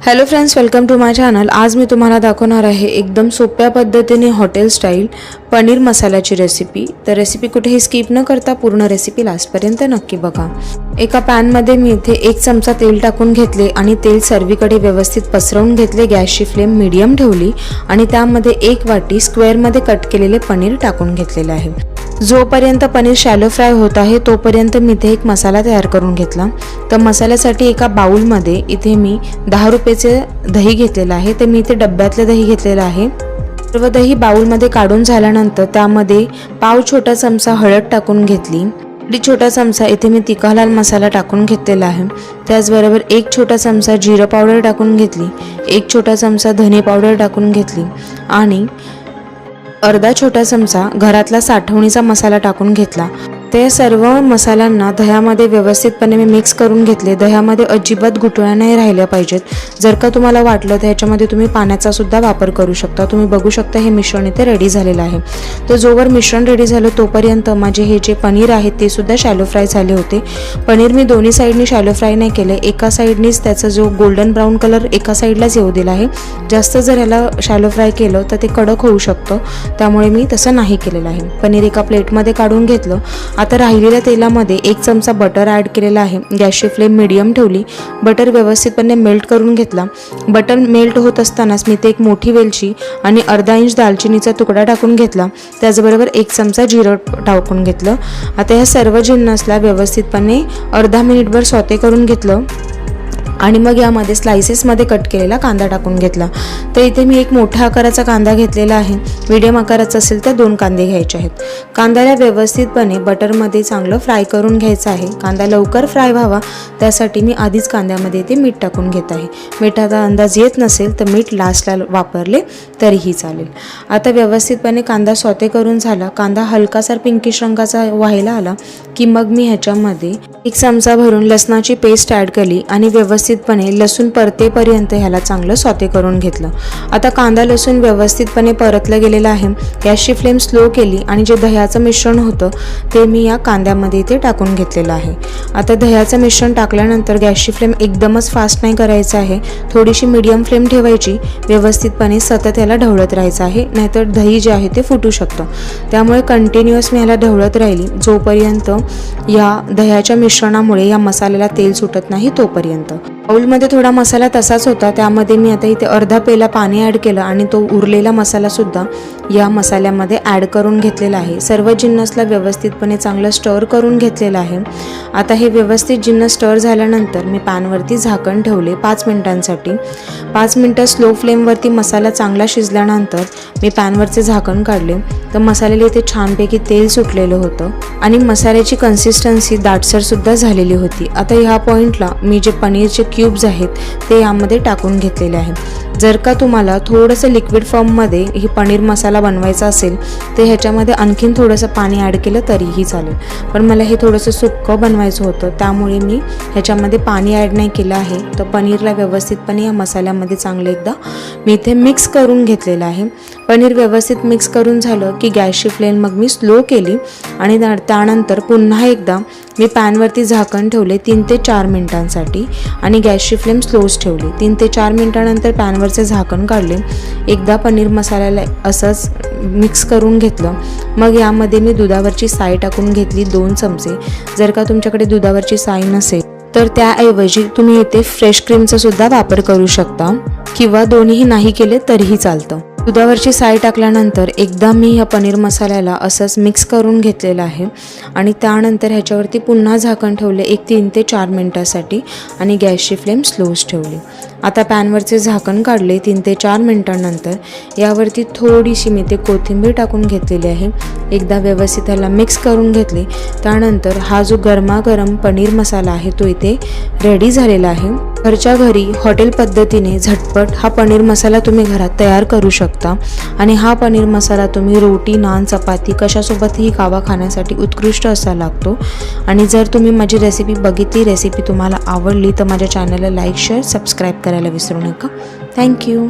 Hello friends, welcome to my channel. आज मी तुम्हाला दाखवणार आहे एकदम सोप्या पद्धतीने हॉटेल स्टाईल पनीर मसाल्याची रेसिपी। तर रेसिपी कुठेही स्किप न करता पूर्ण रेसिपी लास्टपर्यंत नक्की बघा। एका पॅनमध्ये मी इथे 1 चमचा तेल टाकून घेतले आणि तेल सर्वीकडे व्यवस्थित पसरवून घेतले। गॅसची फ्लेम मीडियम ठेवली आणि त्यामध्ये 1 वाटी स्क्वेअरमध्ये कट केलेले पनीर टाकून घेतलेले आहे। जोपर्यंत पनीर शॅलो फ्राय होत आहे तोपर्यंत मी इथे एक मसाला तयार करून घेतला। तर मसाल्यासाठी एका बाउलमध्ये इथे मी 10 रुपयाचे दही घेतलेलं आहे। ते मी इथे डब्यातले दही घेतलेलं आहे। सर्व दही बाउलमध्ये काढून झाल्यानंतर त्यामध्ये पाव छोटा चमचा हळद टाकून घेतली। छोटा चमचा इथे मी तिखा लाल मसाला टाकून घेतलेला आहे। त्याचबरोबर 1 छोटा चमचा जिरा पावडर टाकून घेतली, 1 छोटा चमचा धने पावडर टाकून घेतली आणि अर्धा छोटा चमचा घरातला साठवणीचा मसाला टाकून घेतला। ते सर्व मसाल्यांना दह्यामध्ये व्यवस्थितपणे मी मिक्स करून घेतले। दह्यामध्ये अजिबात गुठळ्या नाही राहिल्या पाहिजेत। जर का तुम्हाला वाटलं तर ह्याच्यामध्ये तुम्ही पाण्याचा सुद्धा वापर करू शकता। तुम्ही बघू शकता हे मिश्रण इथे रेडी झालेलं आहे। तर जोवर मिश्रण रेडी झालं तोपर्यंत माझे हे जे पनीर आहे ते सुद्धा शॅलो फ्राय झाले होते। पनीर मी दोन्ही साईडनी शॅलो फ्राय नाही केले, एका साईडनीच त्याचा जो गोल्डन ब्राऊन कलर एका साईडलाच येऊ दिला आहे। जास्त जर ह्याला शॅलो फ्राय केलं तर ते कडक होऊ शकतं, त्यामुळे मी तसं नाही केलेलं आहे। पनीर एका प्लेटमध्ये काढून घेतलं। आता राहिलेल्या तेलामध्ये 1 चमचा बटर ॲड केलेला आहे। गॅसची फ्लेम मीडियम ठेवली। बटर व्यवस्थितपणे मेल्ट करून घेतला। बटर मेल्ट होत असतानाच मी ते एक मोठी वेलची आणि अर्धा इंच दालचिनीचा तुकडा टाकून घेतला। त्याचबरोबर 1 चमचा जिरं टाकून घेतलं। आता ह्या सर्व जिन्नसला व्यवस्थितपणे अर्धा मिनिटभर सॉते करून घेतलं आणि मग यामध्ये स्लाइसेसमध्ये कट केलेला कांदा टाकून घेतला। तर इथे मी एक मोठ्या आकाराचा कांदा घेतलेला आहे। मीडियम आकाराचा असेल तर 2 कांदे घ्यायचे आहेत। कांद्याला व्यवस्थितपणे बटरमध्ये चांगलं फ्राय करून घ्यायचं आहे। कांदा लवकर फ्राय व्हावा त्यासाठी मी आधीच कांद्यामध्ये इथे मीठ टाकून घेत आहे। मिठाचा अंदाज येत नसेल तर मीठ लास्टला वापरले तरीही चालेल। आता व्यवस्थितपणे कांदा सॉते करून झाला। कांदा हलकासा पिंकिश रंगाचा व्हायला आला की मग मी ह्याच्यामध्ये 1 चमचा भरून लसणाची पेस्ट ॲड केली आणि व्यवस्थितपणे लसूण परतेपर्यंत ह्याला चांगलं सॉते करून घेतलं। आता कांदा लसूण व्यवस्थितपणे परतलं गेलेलं आहे। गॅसची फ्लेम स्लो केली आणि जे दह्याचं मिश्रण होतं ते मी या कांद्यामध्ये इथे टाकून घेतलेलं आहे। आता दह्याचं मिश्रण टाकल्यानंतर गॅसची फ्लेम एकदमच फास्ट नाही करायचं आहे, थोडीशी मीडियम फ्लेम ठेवायची। व्यवस्थितपणे सतत याला ढवळत राहायचं आहे, नाहीतर दही जे आहे ते फुटू शकतं। त्यामुळे कंटिन्युअस मी ह्याला ढवळत राहिली जोपर्यंत या दह्याच्या मिश्रणामुळे या मसाल्याला तेल सुटत नाही तोपर्यंत। बाउलमध्ये थोडा मसाला तसाच होता, त्यामध्ये मी आता इथे अर्धा पेला पाणी ॲड केलं आणि तो उरलेला मसाला सुद्धा या मसाल्यामध्ये ॲड करून घेतलेला आहे। सर्व जिन्नसला व्यवस्थितपणे चांगलं स्टर करून घेतलेलं आहे। आता हे व्यवस्थित जिन्नस स्टर झाल्यानंतर मी पॅनवरती झाकण ठेवले 5 मिनिटांसाठी। 5 मिनिटं स्लो फ्लेमवरती मसाला चांगला शिजल्यानंतर मी पॅनवरचे झाकण काढले। तर मसाल्याला इथे छानपैकी तेल सुटलेलं होतं आणि मसाल्याची कन्सिस्टन्सी दाटसर सुद्धा झालेली होती। आता ह्या पॉईंटला मी जे पनीरचे क्यूब्स आहेत ते यामध्ये टाकून घेतलेले आहे। जर का तुम्हाला थोडंसं लिक्विड फॉर्ममध्ये ही पनीर मसाला बनवायचा असेल तर ह्याच्यामध्ये आणखीन थोडंसं पाणी ॲड केलं तरीही चालेल, पण मला हे थोडंसं सुक्कं बनवायचं होतं त्यामुळे मी ह्याच्यामध्ये पाणी ॲड नाही केलं आहे। तर पनीरला व्यवस्थितपणे या मसाल्यामध्ये चांगलं एकदा मी इथे मिक्स करून घेतलेलं आहे। पनीर व्यवस्थित मिक्स करून झालं की गॅसची फ्लेम मग मी स्लो केली आणि त्यानंतर पुन्हा एकदा मी पॅनवरती झाकण ठेवले 3 ते 4 मिनिटांसाठी आणि गॅसची फ्लेम स्लोच ठेवली। 3 ते 4 मिनिटानंतर पॅनवरचे झाकण काढले। एकदा पनीर मसाल्याला असंच मिक्स करून घेतलं। मग यामध्ये मी दुधावरची साय टाकून घेतली 2 चमचे। जर का तुमच्याकडे दुधावरची साय नसेल तर त्याऐवजी तुम्ही इथे फ्रेश क्रीमचा सुद्धा वापर करू शकता किंवा दोन्हीही नाही केले तरीही चालतं। दुधावरची साय टाकल्यानंतर एकदा मी ह्या पनीर मसाल्याला असंच मिक्स करून घेतलेलं आहे आणि त्यानंतर ह्याच्यावरती पुन्हा झाकण ठेवले 3 ते 4 मिनिटासाठी आणि गॅसची फ्लेम स्लोच ठेवली। आता पॅनवरचे झाकण काढले 3 ते 4 मिनिटांनंतर यावरती थोडीशी मी ते कोथिंबीर टाकून घेतलेली आहे। एकदा व्यवस्थित ह्याला मिक्स करून घेतले। त्यानंतर हा जो गरमागरम पनीर मसाला आहे तो इथे रेडी झालेला आहे। घरच्या घरी हॉटेल पद्धतीने झटपट हा पनीर मसाला तुम्ही घरात तयार करू शकता आणि हा पनीर मसाला तुम्ही रोटी, नान, चपाती कशासोबतही खावा खाण्यासाठी उत्कृष्ट असा लागतो। आणि जर तुम्ही माझी रेसिपी बघितली, रेसिपी तुम्हाला आवडली तर माझ्या चॅनलला लाईक, शेअर, सबस्क्राईब करायला विसरू नका। थँक्यू।